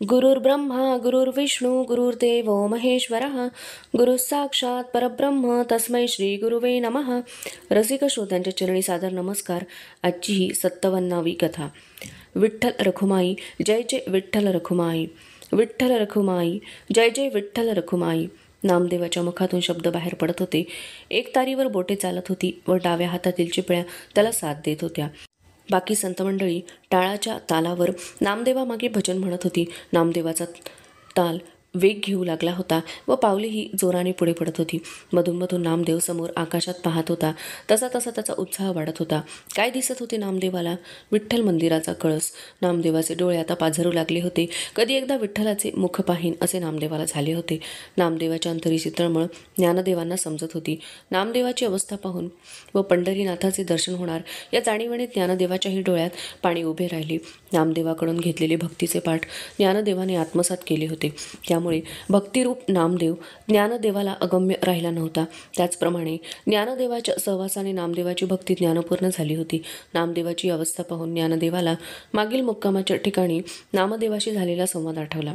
गुरुर्ब्रह्मा गुरुर्विष्णू गुरुर्देवो महेश्वरः गुरुः साक्षात परब्रह्म तस्मै श्री गुरुवे नमः. रसिक श्रोत्यांच्या चरणी सादर नमस्कार. आजची ही 57वी कथा. विठ्ठल रखुमाई जय जय विठ्ठल रखुमाई, विठ्ठल रखुमाई जय जय विठ्ठल रखुमाई. नामदेवाच्या मुखातून शब्द बाहेर पडत होते. एक तारीवर बोटे चालत होती व डाव्या हातातील चिपळ्या त्याला साथ देत होत्या. बाकी संत मंडळी टाळाच्या तालावर नामदेवामागे भजन म्हणत होती. नामदेवाचा ताल वेग घेऊ लागला होता व पावलेही जोराने पुढे पडत होती. मधून मधून नामदेव समोर आकाशात पाहत होता. तसा तसा त्याचा उत्साह वाढत होता. काय दिसत होते नामदेवाला? विठ्ठल मंदिराचा कळस. नामदेवाचे डोळे आता पाझरू लागले होते. कधी एकदा विठ्ठलाचे मुख पाहीन असे नामदेवाला झाले होते. नामदेवाच्या अंतरीची तळमळ ज्ञानदेवांना समजत होती. नामदेवाची अवस्था पाहून व पंढरीनाथाचे दर्शन होणार या जाणीवेने ज्ञानदेवाच्याही डोळ्यात पाणी उभे राहिले. नामदेवाकडून घेतलेले भक्तीचे पाठ ज्ञानदेवाने आत्मसात केले होते. त्यामुळे भक्तिरूप नामदेव ज्ञानदेवाला अगम्य राहिला नव्हता. त्याचप्रमाणे ज्ञानदेवाच्या सहवासाने नामदेवाची भक्ती ज्ञानपूर्ण झाली होती. नामदेवाची अवस्था पाहून ज्ञानदेवाला मागील मुक्कामाच्या ठिकाणी नामदेवाशी झालेला संवाद आठवला.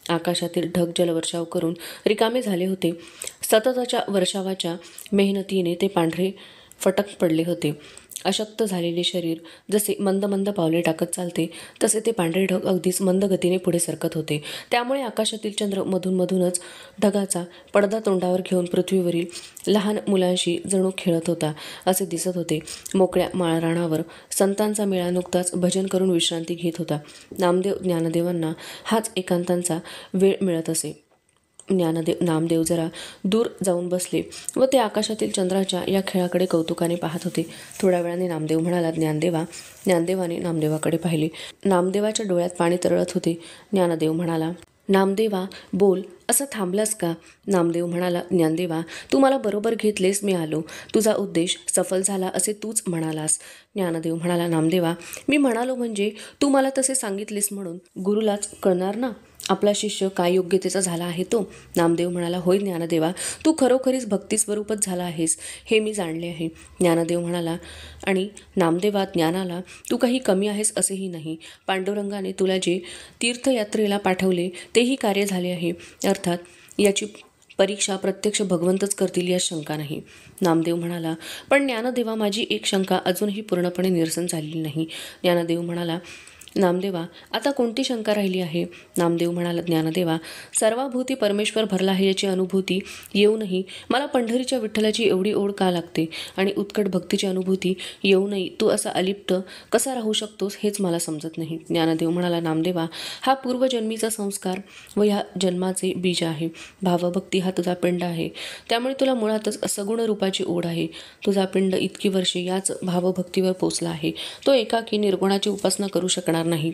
आकाशातील ढग जलवर्षाव करून रिकामे झाले होते. सततच्या वर्षावाच्या मेहनतीने ते पांढरे फटक पडले होते. अशक्त झालेले शरीर जसे मंद मंद पावले टाकत चालते तसे ते पांढरे ढग अगदीच मंद गतीने पुढे सरकत होते. त्यामुळे आकाशातील चंद्र मधून मधूनच ढगाचा पडदा तोंडावर घेऊन पृथ्वीवरील लहान मुलांशी जणू खेळत होता असे दिसत होते. मोकळ्या माळरानावर संतांचा मेळा नुकताच भजन करून विश्रांती घेत होता. ज्ञानदेवांना हाच एकांतांचा वेळ मिळत असे. नामदेव जरा दूर जाऊन बसले व ते आकाशातील चंद्राच्या या खेळाकडे कौतुकाने पाहत होते. थोड्या वेळाने नामदेव म्हणाला, ज्ञानदेवाने नामदेवाकडे पाहिले. नामदेवाच्या डोळ्यात पाणी तरळत होते. ज्ञानदेव म्हणाला, नामदेवा बोल, असं थांबलास का? नामदेव म्हणाला, ज्ञानदेवा तू मला बरोबर घेतलेस, मी आलो. तुझा उद्देश सफल झाला असे तूच म्हणालास. ज्ञानदेव म्हणाला, नामदेवा मी म्हणालो म्हणजे तू मला तसे सांगितलेस म्हणून गुरुलाच कळणार ना आपला शिष्य काय योग्यतेचा झाला आहे तो. नामदेव म्हणाला, होय ज्ञानदेवा तू खरोखरीच भक्तिस्वरूपच झाला आहेस हे मी जाणले आहे. ज्ञानदेव म्हणाला, आणि नामदेवा ज्ञानाला तू काही कमी आहेस असेही नाही. पांडुरंगाने तुला जे तीर्थयात्रेला पाठवले तेही कार्य झाले आहे. अर्थात याची परीक्षा प्रत्यक्ष भगवंतच करतील यात शंका नाही. नामदेव म्हणाला, पण ज्ञानदेवा माझी एक शंका अजूनही पूर्णपणे निरसन झालेली नाही. ज्ञानदेव म्हणाला, नामदेवा आता कोणती शंका राहिली आहे? नामदेव म्हणाला, ज्ञानदेवा सर्वाभूती परमेश्वर भरला आहे याची अनुभूती येऊनही मला पंढरीच्या विठ्ठलाची एवढी ओढ का लागते आणि उत्कट भक्तीची अनुभूती येऊनही तू असा अलिप्त कसा राहू शकतोस हेच मला समजत नाही. ज्ञानदेव म्हणाला, नामदेवा हा पूर्वजन्मीचा संस्कार व ह्या जन्माचे बीज आहे. भावभक्ती हा तुझा पिंड आहे. त्यामुळे तुला मुळातच सगुण रूपाची ओढ आहे. तुझा पिंड इतकी वर्षे याच भावभक्तीवर पोचला आहे. तो एकाकी निर्गुणाची उपासना करू शकणार नाही.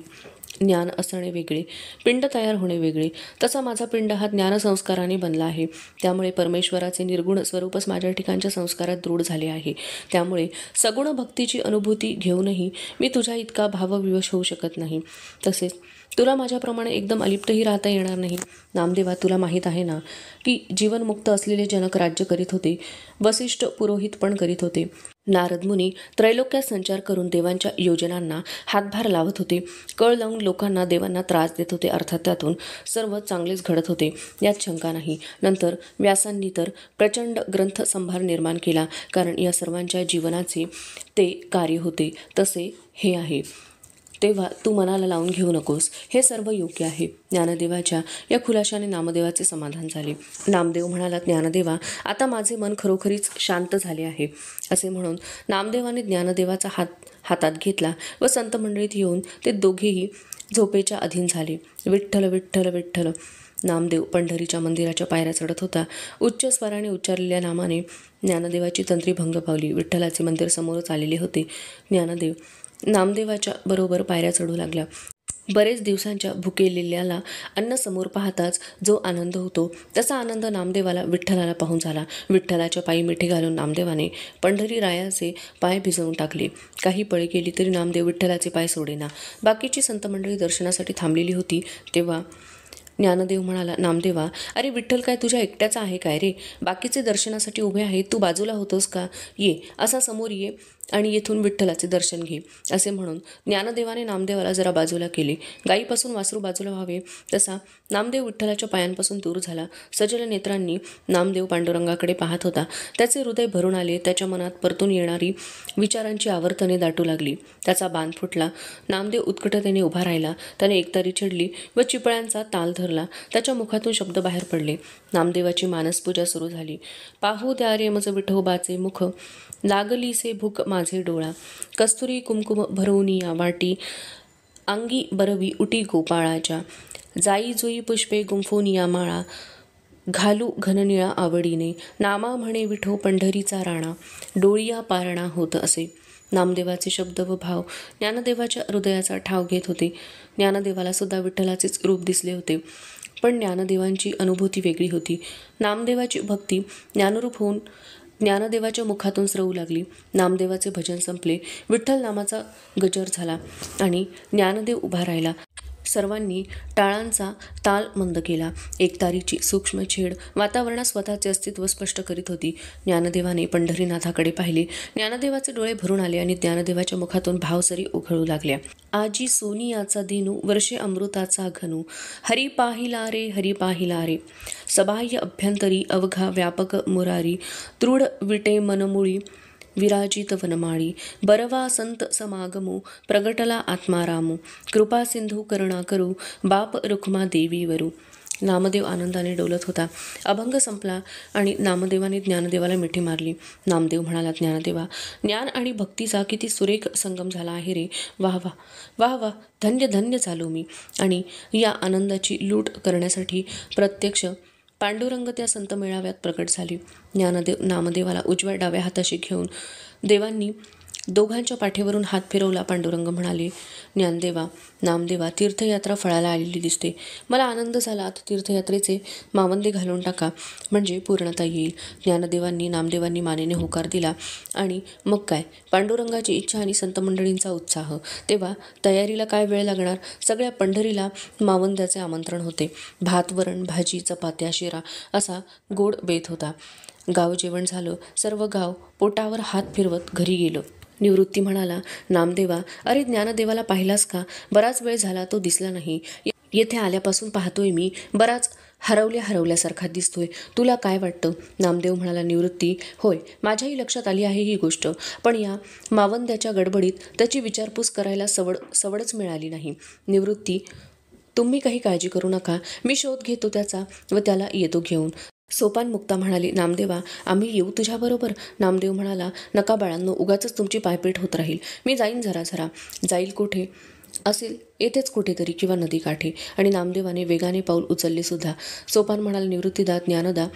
ज्ञान असणे वेगळे, पिंड तयार होणे वेगळे. तसा माझा पिंड हा ज्ञानसंस्काराने बनला आहे. त्यामुळे परमेश्वराचे निर्गुण स्वरूपच माझ्या ठिकाणच्या संस्कारात दृढ झाले आहे. त्यामुळे सगुण भक्तीची अनुभूती घेऊनही मी तुझ्या इतका भावविवश होऊ शकत नाही. तसेच तुला माझ्याप्रमाणे एकदम अलिप्तही राहता येणार नाही. नामदेवा तुला माहीत आहे ना की जीवनमुक्त असलेले जनक राज्य करीत होते. वसिष्ठ पुरोहित पण करीत होते. नारद मुनी त्रैलोक्यात संचार करून देवांच्या योजनांना हातभार लावत होते. कळ लावून लोकांना देवांना त्रास देत होते. अर्थात त्यातून सर्व चांगलेच घडत होते यात शंका नाही. नंतर व्यासांनी तर प्रचंड ग्रंथसंभार निर्माण केला, कारण या सर्वांच्या जीवनाचे ते कार्य होते. तसे हे आहे, तेव्हा तू मनाला लावून घेऊ नकोस. हे सर्व योग्य आहे. ज्ञानदेवाच्या या खुलाशाने नामदेवाचे समाधान झाले. नामदेव म्हणाला, ज्ञानदेवा आता माझे मन खरोखरीच शांत झाले आहे. असे म्हणून नामदेवाने ज्ञानदेवाचा हातात घेतला व संत मंडळीत येऊन ते दोघेही झोपेच्या अधीन झाले. विठ्ठल विठ्ठल विठ्ठल. नामदेव पंढरीच्या मंदिराच्या पायऱ्या चढत होता. उच्च स्वराने उच्चारलेल्या नामाने ज्ञानदेवाची तंत्री भंग पावली. विठ्ठलाचे मंदिर समोरच आलेले होते. ज्ञानदेव नामदेवाच्या बरोबर पायऱ्या चढू लागला. बरेच दिवसांच्या भुकेलेल्याला अन्न समोर पाहताच जो आनंद होतो तसा आनंद नामदेवाला विठ्ठलाला पाहून झाला. विठ्ठलाच्या पायी मिठी घालून नामदेवाने पंढरी रायाचे पाय भिजवून टाकले. काही पळे गेली तरी नामदेव विठ्ठलाचे पाय सोडेना. बाकीची संत मंडळी दर्शनासाठी थांबलेली होती. तेव्हा ज्ञानदेव म्हणाला, नामदेवा अरे विठ्ठल काय तुझ्या एकट्याचा आहे काय रे? बाकीचे दर्शनासाठी उभे आहेत, तू बाजूला होतोस का? ये असा समोर ये. आणि येथून विठ्ठलाचे दर्शन घे असे म्हणून ज्ञानदेवाने नामदेवाला जरा बाजूला केले. गायीपासून वासरू बाजूला व्हावे तसा नामदेव विठ्ठलाच्या पायांपासून दूर झाला. सजल नेत्रांनी नामदेव पांडुरंगाकडे पाहत होता. त्याचे हृदय भरून आले. त्याच्या मनात परतून येणारी विचारांची आवर्तने दाटू लागली. त्याचा बांध फुटला. नामदेव उत्कटतेने उभा राहिला. त्याने एकतारी चिडली व चिपळ्यांचा ताल धरला. त्याच्या मुखातून शब्द बाहेर पडले. नामदेवाची मानसपूजा सुरू झाली. पाहू द्या रे मज विठोबाचे मुख, लागलीसे भूक माझे डोळा, कस्तुरी कुमकुम भरवून या वाटी, अंगी बरवी उटी गोपाळाच्या, जाई जुई पुष्पे गुंफून या माळा, घालू घननिळा आवडीने, नामा म्हणे विठो पंढरीचा राणा, डोळिया पारणा होत असे. नामदेवाचे शब्द व भाव ज्ञानदेवाच्या हृदयाचा ठाव घेत होते. ज्ञानदेवाला सुद्धा विठ्ठलाचेच रूप दिसले होते, पण ज्ञानदेवांची अनुभूती वेगळी होती. नामदेवाची भक्ती ज्ञानरूप होऊन ज्ञानदेवाच्या मुखातून स्रवू लागली. नामदेवाचे भजन संपले. विठ्ठल नामाचा गजर झाला आणि ज्ञानदेव उभा राहिला. सर्वांनी टाळांचा ताल मंद केला. एकतारीची सूक्ष्म छेड वातावरणात स्वतःचे अस्तित्व स्पष्ट करीत होती. ज्ञानदेवाने पंढरीनाथाकडे पाहिले. ज्ञानदेवाचे डोळे भरून आले आणि ज्ञानदेवाच्या मुखातून भावसरी उघळू लागल्या. आजी सोनियाचा दिनू, वर्षे अमृताचा घनू, हरी पाहिला रे, सबाह्य अभ्यंतरी अवघा व्यापक मुरारी, दृढ विटे मनमुळी विराजित वनमाळी, बरवा संत समागमो, प्रगटला आत्मारामो, कृपा सिंधू करुणा करू, बाप रुक्मा देवीवरू. नामदेव आनंदाने डोलत होता. अभंग संपला आणि नामदेवाने ज्ञानदेवाला मिठी मारली. नामदेव म्हणाला, ज्ञानदेवा, ज्ञान आणि भक्तीचा किती सुरेख संगम झाला आहे रे. वाह वाह वाह वाह, धन्य धन्य झालो मी. आणि या आनंदाची लूट करण्यासाठी प्रत्यक्ष पांडुरंग त्या संत मेळाव्यात प्रकट झाले. ज्ञानदेव नामदेवाला उजव्या डाव्या हाताशी घेऊन देवांनी दोघांच्या पाठीवरून हात फिरवला. पांडुरंग म्हणाले, ज्ञानदेवा, नामदेवा, तीर्थयात्रा फळाला आलेली दिसते. मला आनंद झाला. आता तीर्थयात्रेचे मावंदे घालून टाका, म्हणजे पूर्णता येईल. ज्ञानदेवांनी नामदेवांनी मानेने होकार दिला. आणि मग काय, पांडुरंगाची इच्छा आणि संत मंडळींचा उत्साह. तेव्हा तयारीला काय वेळ लागणार. सगळ्या पंढरीला मावंद्याचे आमंत्रण होते. भात, वरण, भाजी, चपात्या, शिरा असा गोड बेत होता. गाव जेवण झालं. सर्व गाव पोटावर हात फिरवत घरी गेलं. निवृत्ती म्हणाला, नामदेवा, अरे ज्ञानदेवाला पाहिलास का? बराच वेळ झाला तो दिसला नाही. येथे आल्यापासून पाहतोय मी. बराच हरवल्यासारखा दिसतोय. तुला काय वाटतं? नामदेव म्हणाला, निवृत्ती, होय, माझ्याही लक्षात आली आहे ही गोष्ट. पण या मावंद्याच्या गडबडीत त्याची विचारपूस करायला सवडच मिळाली नाही. निवृत्ती, तुम्ही काही काळजी करू नका. मी शोध घेतो त्याचा व त्याला येतो घेऊन. सोपान मुक्ता म्हणाली, नामदेवा, आम्ही येऊ तुझ्याबरोबर? नामदेव म्हणाला, नका बाळांनो, उगाच तुमची पायपीट होत राहील. मी जाईन जरा. जाईल कुठे? असेल येथेच कुठेतरी किंवा नदीकाठी. आणि नामदेवाने वेगाने पाऊल उचलले सुद्धा. सोपान म्हणाला, निवृत्तीदा, ज्ञानदा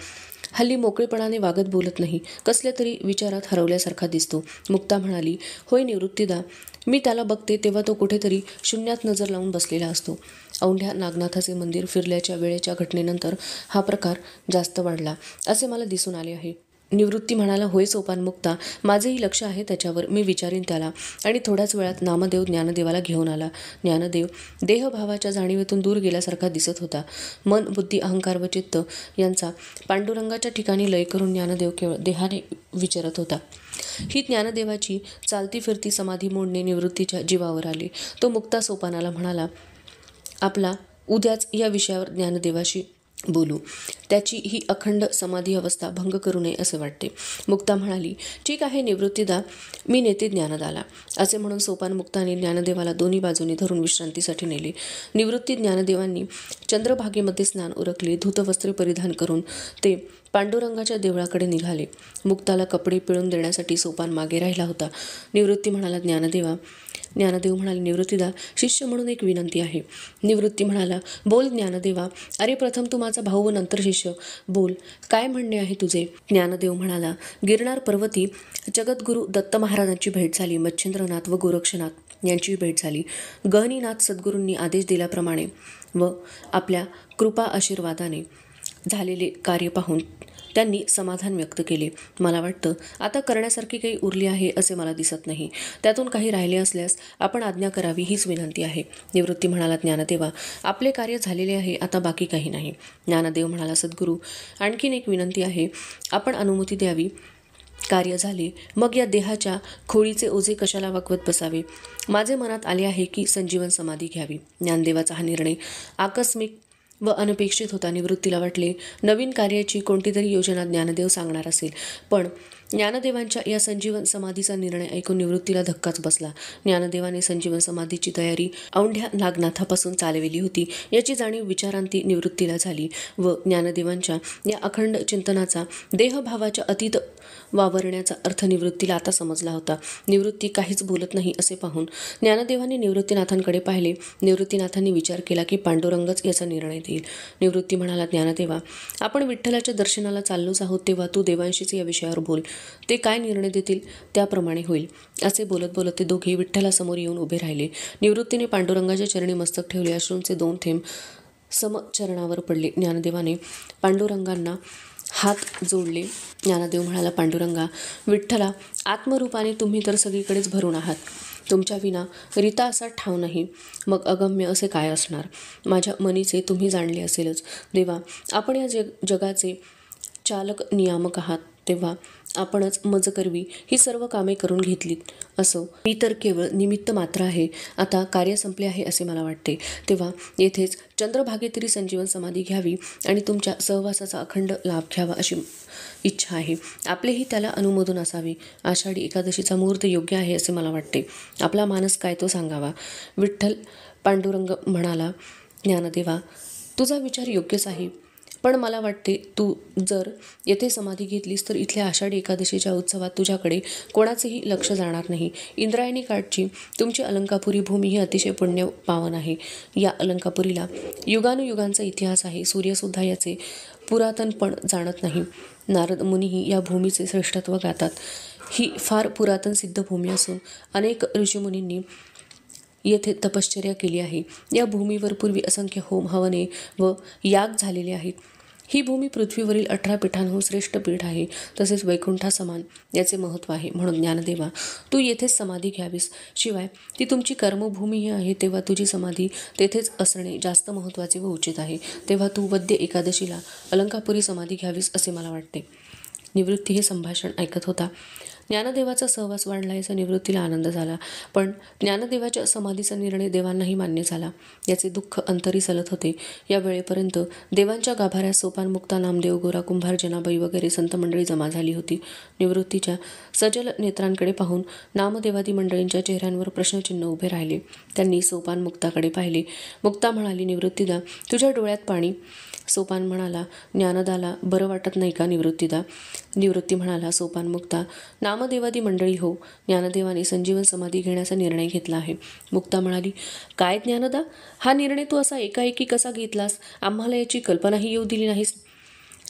हल्ली मोकळेपणाने वागत बोलत नाही. कसल्या तरी विचारात हरवल्यासारखा दिसतो. मुक्ता म्हणाली, होय निवृत्तीदा, मी त्याला बघते तेव्हा तो कुठेतरी शून्यात नजर लावून बसलेला असतो. औंढ्या नागनाथाचे मंदिर फिरल्याच्या वेळेच्या घटनेनंतर हा प्रकार जास्त वाढला असे मला दिसून आले आहे. निवृत्ती म्हणाला, होय सोपान मुक्ता, माझेही लक्ष आहे त्याच्यावर. मी विचारीन त्याला. आणि थोड्याच वेळात नामदेव ज्ञानदेवाला घेऊन आला. ज्ञानदेव देहभावाच्या जाणीवेतून दूर गेल्यासारखा दिसत होता. मन, बुद्धी, अहंकार व चित्त यांचा पांडुरंगाच्या ठिकाणी लय करून ज्ञानदेव केवळ देहाने विचारत होता. ही ज्ञानदेवाची चालती फिरती समाधी मोडणे निवृत्तीच्या जीवावर आले. तो मुक्ता सोपानाला म्हणाला, आपला उद्याच या विषयावर ज्ञानदेवाशी बोलू. त्याची ही अखंड समाधी अवस्था भंग करू नये असे वाटते. मुक्ता म्हणाली, ठीक आहे निवृत्तीदा, मी नेते ज्ञानदाला. असे म्हणून सोपान मुक्ताने ज्ञानदेवाला दोन्ही बाजूनी धरून विश्रांतीसाठी नेले. निवृत्ती ज्ञानदेवांनी चंद्रभागेमध्ये स्नान उरकले. धूतवस्त्रे परिधान करून ते पांडुरंगाच्या देवळाकडे निघाले. मुक्ताला कपडे पिळून देण्यासाठी सोपान मागे राहिला होता. निवृत्ती म्हणाला, ज्ञानदेव म्हणाले, निवृत्तीदा, शिष्य म्हणून एक विनंती आहे. निवृत्ती म्हणाला, बोल ज्ञानदेवा. अरे प्रथम तू माझा भाऊ व नंतर शिष्य. बोल, काय म्हणणे आहे तुझे? ज्ञानदेव म्हणाला, गिरनार पर्वती जगद्गुरू दत्त महाराजांची भेट झाली. मच्छिंद्रनाथ व गोरक्षनाथ यांची भेट झाली. गहनीनाथ सद्गुरूंनी आदेश दिल्याप्रमाणे व आपल्या कृपा आशीर्वादाने झालेले कार्य पाहून त्यांनी समाधान व्यक्त केले. मला वाटतं आता करण्यासारखी काही उरली आहे असे मला दिसत नाही. त्यातून काही राहिले असल्यास आपण आज्ञा करावी हीच विनंती आहे. निवृत्ती म्हणाला, ज्ञानदेवा, आपले कार्य झालेले आहे, आता बाकी काही नाही. ज्ञानदेव म्हणाला, सद्गुरू, आणखीन एक विनंती आहे. आपण अनुमती द्यावी. कार्य झाले, मग या देहाच्या खोळीचे ओझे कशाला वाकवत बसावे. माझे मनात आले आहे की संजीवन समाधी घ्यावी. ज्ञानदेवाचा हा निर्णय आकस्मिक व अनपेक्षित होता. निवृत्तीला वाटले नवीन कार्याची कोणती तरी योजना ज्ञानदेव सांगणार असेल, पण ज्ञानदेवांच्या या संजीवन समाधीचा निर्णय ऐकून निवृत्तीला धक्काच बसला. ज्ञानदेवाने संजीवन समाधीची तयारी औंढ्या नागनाथापासून चालविली होती याची जाणीव विचारांती निवृत्तीला झाली व ज्ञानदेवांच्या या अखंड चिंतनाचा देहभावाच्या अतीत वावरण्याचा अर्थ निवृत्तीला आता समजला होता. निवृत्ती काहीच बोलत नाही असे पाहून ज्ञानदेवांनी निवृत्तीनाथांकडे पाहिले. निवृत्तीनाथांनी विचार केला की पांडुरंगच याचा निर्णय देईल. निवृत्ती म्हणाला, ज्ञानदेवा, आपण विठ्ठलाच्या दर्शनाला चाललोच आहोत, तेव्हा तू देवांशीच या विषयावर बोल. ते काय निर्णय देतील त्याप्रमाणे होईल. असे बोलत बोलत ते दोघे विठ्ठलासमोर येऊन उभे राहिले. निवृत्तीने पांडुरंगाच्या चरणी मस्तक ठेवले. अश्रूंचे 2 थेंब समचरणावर पडले. ज्ञानदेवाने पांडुरंगांना हात जोडले. ज्ञानदेव म्हणाला, पांडुरंगा, विठ्ठला, आत्मरूपाने तुम्ही तर सगळीकडेच भरून आहात. तुमच्या विना रीता असा ठाव नाही, मग अगम्य असे काय असणार. माझ्या मनीचे तुम्ही जाणले असेलच. देवा, आपण या जगाचे चालक नियामक आहात, तेव्हा आपणच मजकरवी ही सर्व कामे करून घेतलीत. असो, मी तर केवळ निमित्त मात्र आहे. आता कार्य संपले आहे असे मला वाटते. तेव्हा येथेच चंद्रभागेतरी संजीवन समाधी घ्यावी आणि तुमच्या सहवासाचा अखंड लाभ घ्यावा अशी इच्छा आहे. आपलेही त्याला अनुमोदन असावे. आषाढी एकादशीचा मुहूर्त योग्य आहे असे मला वाटते. आपला मानस काय तो सांगावा. विठ्ठल पांडुरंग म्हणाला, ज्ञानदेवा, तुझा विचार योग्यच आहे, पण मला वाटते तू जर येथे समाधी घेतलीस तर इथल्या आषाढी एकादशीच्या उत्सवात तुझ्याकडे कोणाचेही लक्ष जाणार नाही. इंद्रायणी काठची तुमची अलंकापुरी भूमी ही अतिशय पुण्य पावन आहे. या अलंकापुरीला युगानुयुगांचा इतिहास आहे. सूर्यसुद्धा याचे पुरातनपण जाणत नाही. नारद मुनीही या भूमीचे श्रेष्ठत्व गातात. ही फार पुरातन सिद्ध भूमी असून अनेक ऋषीमुनींनी येथे तपश्चर्या केली आहे. या भूमीवर पूर्वी असंख्य होम, हवने व याग झालेले आहेत. ही भूमी पृथ्वीवरील 18 पीठांहून श्रेष्ठ पीठ आहे. तसेच वैकुंठासमान याचे महत्त्व आहे. म्हणून ज्ञानदेवा, तू येथेच समाधी घ्यावीस. शिवाय ती तुमची कर्मभूमीही आहे, तेव्हा तुझी समाधी तेथेच असणे जास्त महत्त्वाचे व उचित आहे. तेव्हा तू वद्य एकादशीला अलंकापुरी समाधी घ्यावीस असे मला वाटते. निवृत्ती हे संभाषण ऐकत होता. ज्ञानदेवाचा सहवास वाढला याचा निवृत्तीला आनंद झाला, पण ज्ञानदेवाच्या समाधीचा निर्णय देवांनाही मान्य झाला याचे दुःख अंतरी सलत होते. या वेळेपर्यंत देवांच्या गाभाऱ्यात सोपानमुक्ता, नामदेव, गोरा, कुंभार, जनाबाई वगैरे संत मंडळी जमा झाली होती. निवृत्तीच्या सजल नेत्रांकडे पाहून नामदेवादी मंडळींच्या चेहऱ्यांवर प्रश्नचिन्ह उभे राहिले. त्यांनी सोपानमुक्ताकडे पाहिले. मुक्ता म्हणाली, निवृत्तीदा, तुझ्या डोळ्यात पाणी. सोपान म्हणाला, ज्ञानदाला बरं वाटत नाही का निवृत्तीदा? निवृत्ती म्हणाला, सोपानमुक्ता, नामदेवादी मंडळी हो, ज्ञानदेवाने संजीवन समाधी घेण्याचा निर्णय घेतला आहे. मुक्ता म्हणाली, काय ज्ञानदा, हा निर्णय तू असा एकाएकी कसा घेतलास? आम्हाला याची कल्पनाही येऊ दिली नाहीस.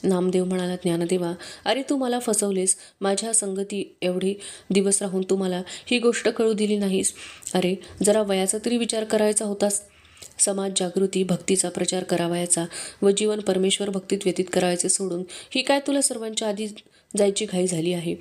नामदेव म्हणाला, ज्ञानदेवा, अरे तू मला फसवलेस. माझ्या संगती एवढे दिवस राहून तू मला ही गोष्ट कळू दिली नाहीस. अरे जरा वयाचा तरी विचार करायचा होतास. समाज जागृती, भक्तीचा प्रचार करावायचा व जीवन परमेश्वर भक्तीत व्यतीत करायचे सोडून ही काय तुला सर्वांच्या आधी जायची घाई झाली आहे?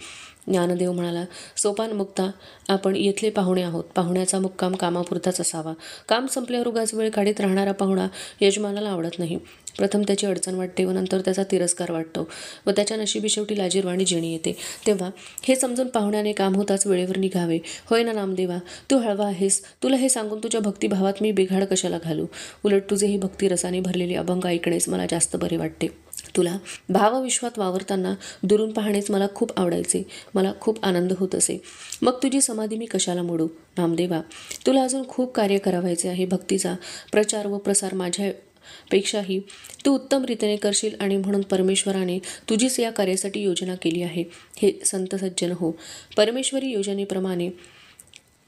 ज्ञानदेव म्हणाला, सोपानमुक्ता, आपण येथले पाहुणे आहोत. पाहुण्याचा मुक्काम कामापुरताच असावा. काम संपल्यावर उगाच वेळ काढीत राहणारा पाहुणा यजमानाला आवडत नाही. प्रथम त्याची अडचण वाटते व नंतर त्याचा तिरस्कार वाटतो व त्याच्या नशिबी शेवटी लाजीरवाणी जेणी येते. तेव्हा हे समजून पाहुण्याने काम होताच वेळेवर निघावे. होय ना नामदेवा, तू हळवा आहेस. तुला हे सांगून तुझ्या भक्तिभावात मी बिघाड कशाला घालू? उलट तुझे ही भक्ती रसाने भरलेले अभंग ऐकणेच मला जास्त बरे वाटते. तुला भावविश्वात वावरताना दुरून पाहणेच मला खूप आवडायचे. मला खूप आनंद होत असे. मग तुझी समाधी मी कशाला मोडू? नामदेवा, तुला अजून खूप कार्य करावायचे आहे. भक्तीचा प्रचार व प्रसार माझ्यापेक्षाही तू उत्तम रीतीने करशील आणि म्हणून परमेश्वराने तुझीच या कार्यासाठी योजना केली आहे. हे संत सज्जन हो, परमेश्वरी योजनेप्रमाणे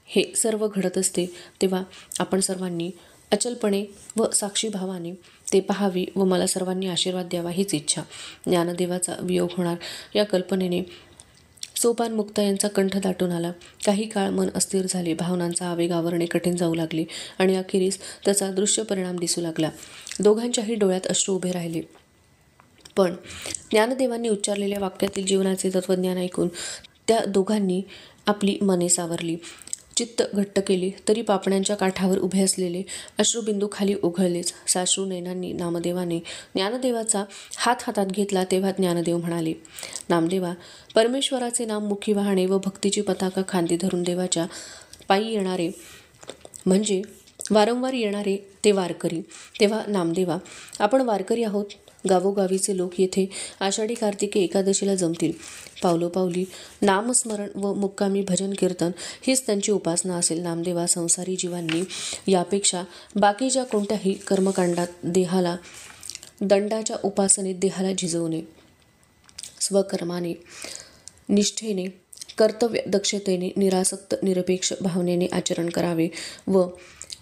हे सर्व घडत असते. तेव्हा आपण सर्वांनी अचलपणे व साक्षीभावाने ते पाहावे व मला सर्वांनी आशीर्वाद द्यावा हीच इच्छा. ज्ञानदेवाचा वियोग होणार या कल्पनेने सोपानमुक्ता यांचा कंठ दाटून आला. काही काळ मन अस्थिर झाले. भावनांचा आवेग आवरणे कठीण जाऊ लागले आणि अखेरीस त्याचा दृश्य परिणाम दिसू लागला. दोघांच्याही डोळ्यात अश्रू उभे राहिले. पण ज्ञानदेवांनी उच्चारलेल्या वाक्यातील जीवनाचे तत्त्वज्ञान ऐकून त्या दोघांनी आपली मने सावरली. चित्त घट्ट केले तरी पापण्यांच्या काठावर उभे असलेले अश्रुबिंदू खाली ओघळलेच. साश्रू नयनांनी नामदेवाने ज्ञानदेवाचा हात हातात घेतला तेव्हा ज्ञानदेव म्हणाले, नामदेवा, परमेश्वराचे नाम मुखी वाहणे व भक्तीची पताका खांदी धरून देवाच्या पायी येणारे म्हणजे वारंवार येणारे ते वारकरी. तेव्हा नामदेवा, आपण वारकरी आहोत. गावोगावीचे लोक येथे आषाढी कार्तिकी एकादशीला जमतील. पावलोपावली नामस्मरण व मुक्कामी भजन कीर्तन हीच त्यांची उपासना असेल. नामदेवा, संसारी जीवांनी यापेक्षा बाकीच्या कोणत्याही कर्मकांडात देहाला दंडाच्या उपासनेत देहाला झिजवू नये. स्वकर्माने, निष्ठेने, कर्तव्य दक्षतेने, निरासक्त निरपेक्ष भावनेने आचरण करावे व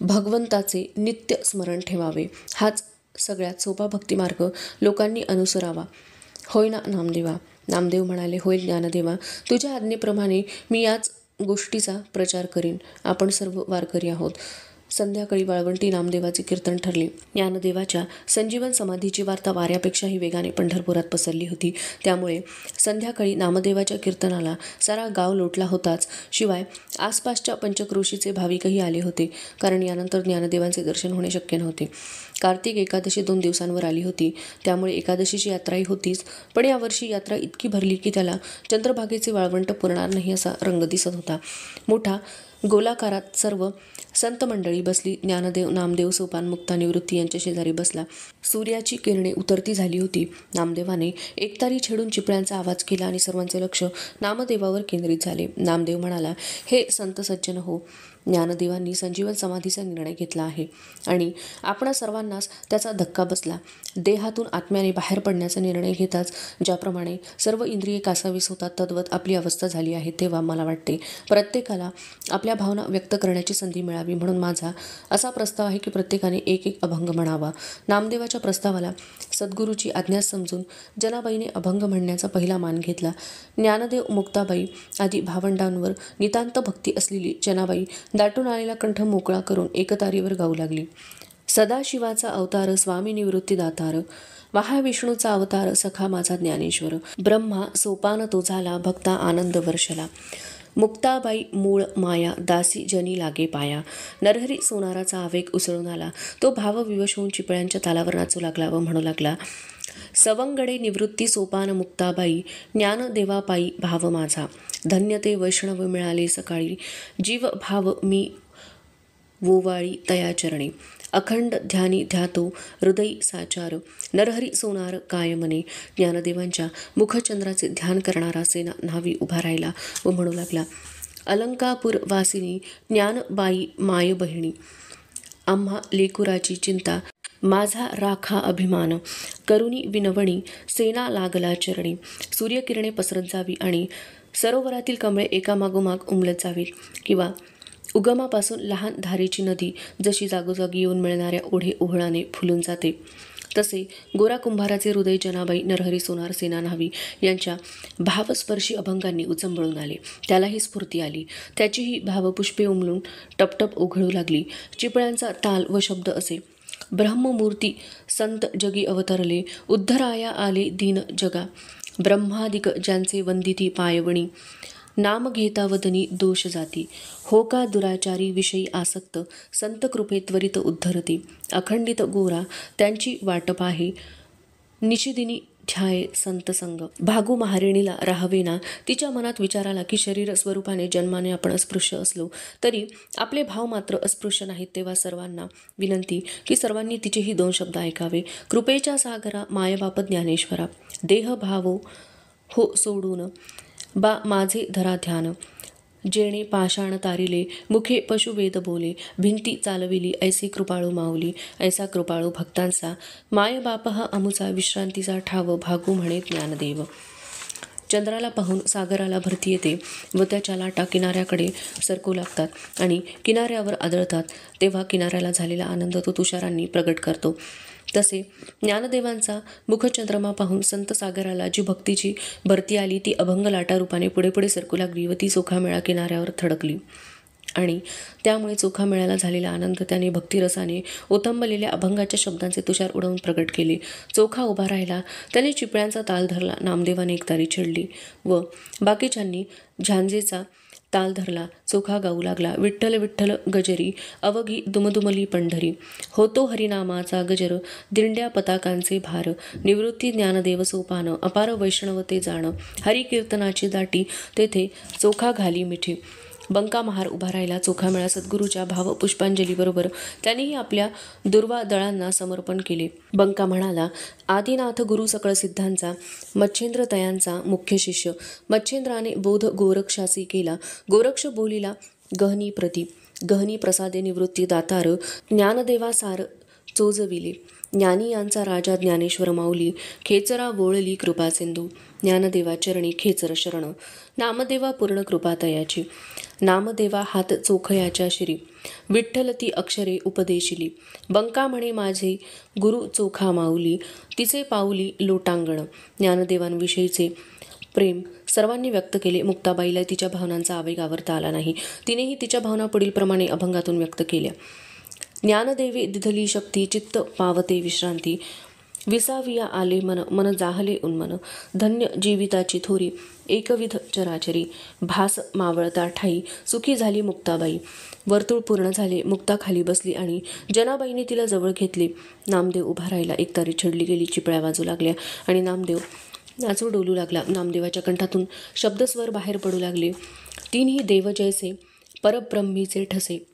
भगवंताचे नित्य स्मरण ठेवावे. हाच सगळ्यात सोपा भक्तिमार्ग लोकांनी अनुसरावा. होय ना नामदेवा? नामदेव म्हणाले, होय ज्ञानदेवा, तुझ्या आज्ञेप्रमाणे मी याच गोष्टीचा प्रचार करीन. आपण सर्व वारकरी आहोत. संध्याकाळी वाळवंटी नामदेवाचे कीर्तन ठरले. ज्ञानदेवाच्या संजीवन समाधीची वार्ता वाऱ्यापेक्षाही वेगाने पंढरपुरात पसरली होती. त्यामुळे संध्याकाळी नामदेवाच्या कीर्तनाला सारा गाव लोटला होताच, शिवाय आसपासच्या पंचक्रोशीचे भाविकही आले होते. कारण यानंतर ज्ञानदेवांचे दर्शन होणे शक्य नव्हते. कार्तिक एकादशी 2 दिवसांवर आली होती. त्यामुळे एकादशीची यात्राही होतीच. पण यावर्षी यात्रा इतकी भरली की त्याला चंद्रभागेचे वाळवंट पुरणार नाही असा रंग दिसत होता. मोठा गोलाकारात सर्व संत मंडळी बसली. ज्ञानदेव, नामदेव, सोपान, मुक्ता, निवृत्ती यांच्या शेजारी बसला. सूर्याची किरणे उतरती झाली होती. नामदेवाने एकतारी छेडून चिपळ्यांचा आवाज केला आणि सर्वांचे लक्ष नामदेवावर केंद्रित झाले. नामदेव म्हणाला, हे संत सज्जन हो, ज्ञानदेवांनी संजीवन समाधीचा निर्णय घेतला आहे आणि आपणा सर्वांनाच त्याचा धक्का बसला. देहातून आत्म्याने बाहेर पडण्याचा निर्णय घेताच ज्याप्रमाणे सर्व इंद्रिये कासावीस होतात तद्वत आपली अवस्था झाली आहे. तेव्हा मला वाटते प्रत्येकाला आपल्या भावना व्यक्त करण्याची संधी मिळावी. म्हणून माझा असा प्रस्ताव आहे की प्रत्येकाने एक एक अभंग म्हणावा. नामदेवाच्या प्रस्तावाला सद्गुरूची आज्ञा समजून जनाबाईने अभंग म्हणण्याचा पहिला मान घेतला. ज्ञानदेव, मुक्ताबाई आदी भावंडांवर नितांत भक्ती असलेली जनाबाई दाटून आलेला कंठ मोकळा करून एकतारीवर गाऊ लागली. सदाशिवाचा अवतार स्वामी निवृत्ती दातार, महाविष्णूचा अवतार सखा माझा ज्ञानेश्वर, ब्रह्मा सोपान तो झाला भक्ता आनंद वर्षला, मुक्ताबाई मूळ माया दासी जनी लागे पाया, नरहरी सोनाराचा आवेग उसळून आला. तो भावविवश होऊन चिपळ्यांच्या तालावर नाचू लागला व म्हणू लागला, सवंगडे निवृत्ती सोपान मुक्ताबाई, ज्ञानदेवापायी भाव माझा, धन्य ते वैष्णव मिळाले सकाळी, जीव भाव मी वोवाळी तयाचरणे, अखंड ध्यानी ध्यातो हृदयी साचार, नरहरी सोनार काय मने. ज्ञानदेवांच्या मुखचंद्राचे ध्यान करणारा सेना न्हावी उभा राहिला व म्हणू लागला, अलंकापूर वासिनी ज्ञानबाई माय बहिणी, आम्हा लेकुराची चिंता माझा राखा अभिमान, करुणी विनवणी सेना लागला चरणी. सूर्यकिरणे पसरत जावी आणि सरोवरातील कमळे एकामागोमाग उमलत जावीत किंवा उगमापासून लहान धारेची नदी जशी जागोजागी येऊन मिळणाऱ्या ओढे ओहळाने फुलून जाते, तसे गोरा कुंभाराचे हृदय जनाबाई, नरहरी सोनार, सेना न्हावी यांच्या भावस्पर्शी अभंगांनी उचंबळून आले. त्यालाही स्फूर्ती आली. त्याचीही भावपुष्पे उमलून टपटप ओघळू लागली. चिपळ्यांचा ताल व शब्द असे, ब्रह्ममूर्ती संत जगी अवतरले, उद्धराया आले दीन जगा, ब्रह्मादिक ज्यांचे वंदिती पायवणी, नाम घेता वदनी दोष जाती, हो का दुराचारी विषयी आसक्त, संत कृपे त्वरित उद्धरती, अखंडित गोरा त्यांची वाट पाहे, निशिदिनी ध्याये संत संग. भागू महारिणीला राहावेना तिच्या मनात विचार आला की शरीर स्वरूपाने जन्माने आपण अस्पृश्य असलो तरी आपले भाव मात्र अस्पृश्य नाहीत. तेव्हा सर्वांना विनंती की सर्वांनी तिचेही 2 शब्द ऐकावे. कृपेच्या सागरा मायबाप ज्ञानेश्वरा, देह भावो हो सोडून बा माझे धरा ध्यान, जेणे पाषाण तारिले मुखे पशुवेद बोले, भिंती चालविली ऐसी कृपाळू माऊली, ऐसा कृपाळू भक्तांचा मायबाप हा अमुचा विश्रांतीचा ठाव, भागू म्हणे ज्ञानदेव. चंद्राला पाहून सागराला भरती येते व त्याच्या लाटा किनाऱ्याकडे सरकू लागतात आणि किनाऱ्यावर आदळतात. तेव्हा किनाऱ्याला झालेला आनंद तो तुषारांनी प्रगट करतो. तसे ज्ञानदेवांचा मुखचंद्रमा पाहून संत सागराला जी भक्तीची भरती आली ती अभंग लाटा रूपाने पुढे पुढे सरकू लागली व ती चोखामेळा किनाऱ्यावर थडकली आणि त्यामुळे चोखामेळ्याला झालेला आनंद त्याने भक्तिरसाने ओथंबलेल्या अभंगाच्या शब्दांचे तुषार उडवून प्रगट केले. चोखा उभा राहिला. त्याने चिपळ्यांचा ताल धरला. नामदेवाने एकतारी छेडली व बाकीच्यांनी झांजेचा ताल धरला, चोखा गाऊ लागला. विठ्ठल विठ्ठल गजरी, अवघी दुमदुमली पंढरी. होतो हरिनामाचा गजर, दिंड्या पताकांचे भार. निवृत्ती ज्ञानदेव सोपान, अपार वैष्णवते जाण. हरी कीर्तनाची दाटी, तेथे चोखा घाली मिठी. बंका महार उभा राहिला. चोखा मेळा सद्गुरूच्या भाव पुष्पांजलीबरोबर त्यांनीही आपल्या दुर्वा दळांना समर्पण केले. बंका म्हणाला, आदिनाथ गुरु सकळ सिद्धांचा, मच्छेंद्र तयांचा मुख्य शिष्य. मच्छेंद्राने बोध गोरक्षासी केला. गोरक्ष बोलिला गहनी प्रती. गहनी प्रसादे निवृत्ती दातार, ज्ञानदेवासार चोजविले. ज्ञानी यांचा राजा ज्ञानेश्वर माऊली, खेचरा वोळली कृपा सिंधू. ज्ञानदेवा चरणी खेचर शरण, नामदेवा पूर्ण कृपा तयाची. नामदेवा हात चोखयाच्या शिरी, विठ्ठल ती अक्षरे उपदेशिली. बंका म्हणे माझे गुरु चोखा माऊली, तिचे पाऊली लोटांगण. ज्ञानदेवांविषयीचे प्रेम सर्वांनी व्यक्त केले. मुक्ताबाईला तिच्या भावनांचा आवेग आवरता आला नाही. तिनेही तिच्या भावना पुढीलप्रमाणे अभंगातून व्यक्त केल्या. ज्ञानदेवे दिधली शक्ती, चित्त पावते विश्रांती. विसाविया आले मन, मन जाहले उन्मन. धन्य जीविताची थोरी, एकविध चराचरी. भास मावळता ठाई, सुखी झाली मुक्ताबाई. वर्तुळ पूर्ण झाले. मुक्ता खाली बसली आणि जनाबाईने तिला जवळ घेतले. नामदेव उभा राहिला. एकतारी छेडली गेली. चिपळ्या वाजू लागल्या आणि नामदेव नाचू डोलू लागला. नामदेवाच्या कंठातून शब्दस्वर बाहेर पडू लागले. तीनही देव जैसे परब्रह्मीचे ठसे,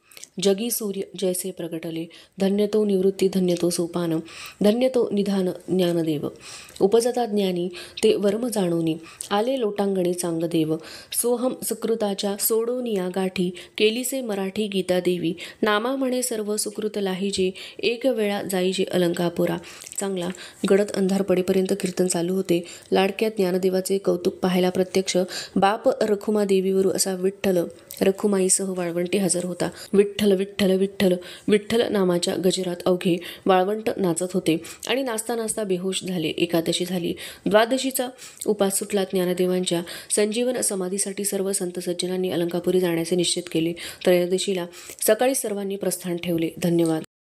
जगी सूर्य जैसे प्रगटले. धन्य तो निवृत्ती, धन्य तो सोपान, धन्य तो निधान ज्ञानदेव. उपजता ज्ञानी ते वर्म जाणोनी, आले लोटांगणी चांगदेव. सोहम सुकृताच्या सोडोनिया गाठी, केलीसे मराठी गीता देवी. नामा म्हणे सर्व सुकृत लाहीजे, एक वेळा जाईजे अलंकापुरा. चांगला गडद अंधार पडेपर्यंत कीर्तन चालू होते. लाडक्या ज्ञानदेवाचे कौतुक पाहायला प्रत्यक्ष बाप रखुमा देवीवरू असा विठ्ठल रखुमाईसह वाळवंटी हजर होता. विठ्ठल विठ्ठल विठ्ठल विठ्ठल नामाच्या गजरात अवघे वाळवंट नाचत होते आणि नाचता नाचता बेहोश झाले. एकादशी झाली. द्वादशीचा उपास सुटला. ज्ञानदेवांच्या संजीवन समाधीसाठी सर्व संत सज्जनांनी अलंकापुरी जाण्याचे निश्चित केले. त्रयोदशीला सकाळी सर्वांनी प्रस्थान ठेवले. धन्यवाद.